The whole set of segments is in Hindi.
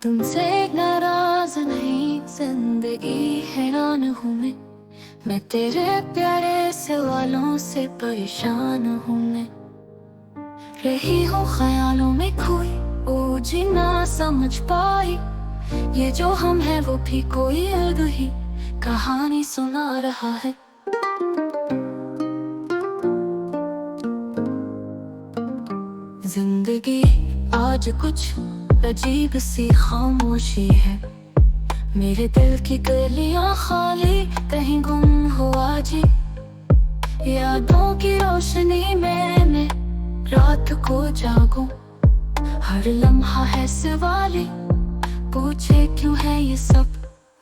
तुमसे नाराज नहीं, जिंदगी हैरान हूँ मैं तेरे प्यारे सवालों से परेशान हूँ मैं। रही हूँ ख्यालों में खोई, ओ जी ना समझ पाई, ये जो हम है वो भी कोई अलग ही कहानी सुना रहा है। जिंदगी आज कुछ अजीब सी खामोशी है, मेरे दिल की गलियां खाली कहीं गुम हो आज। यादों की रोशनी में मैं रात को जागूं, हर लम्हा है सवाली, पूछे क्यों है ये सब।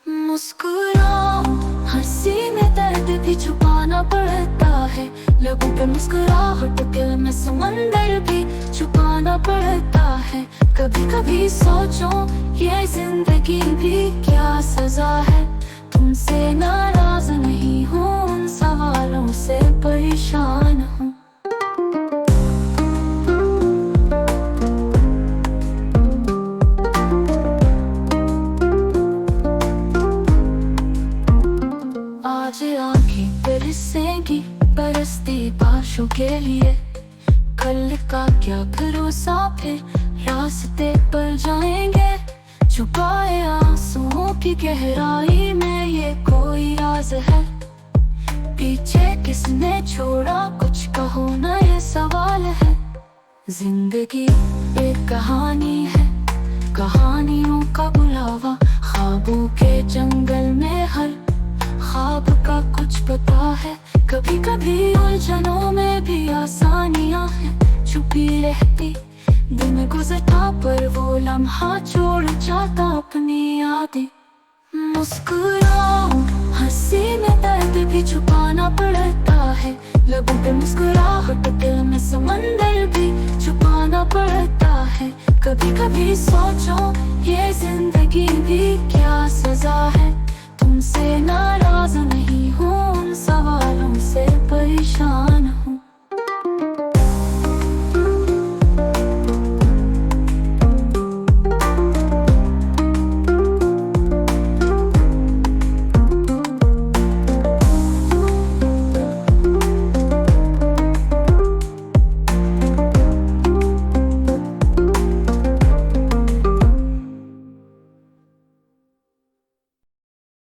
मुस्कुराऊं, हंसी में दर्द भी छुपाना पड़ता है, लबों पे मुस्कुराहट, दिल में समंदर भी छुपाना पड़ता है। कभी कभी सोचो ये जिंदगी भी क्या सजा है, तुमसे नाराज नहीं हूँ, उन सवालों से परेशान हूँ। आज आंखें बरसेंगी बरसती बारिशों के लिए, कल का क्या भरोसा, फिर रास्ते पर जाएंगे। छुपाए आंसुओं की गहराई में ये कोई राज है, पीछे किसने छोड़ा कुछ कहो ना ये सवाल है। जिंदगी एक कहानी है, कहानियों का बुलावा, ख्वाबों के जंगल में हर ख्वाब का कुछ पता है। कभी कभी उलझनों में भी आसानियां हैं छुपी रहती, दिन गुजरता पर वो लम्हा छोड़ जाता अपनी यादें। मुस्कुराऊं, हंसी में दर्द भी छुपाना पड़ता है, लबों पे मुस्कुराहट, दिल में समंदर भी छुपाना पड़ता है। कभी कभी सोचो ये जिंदगी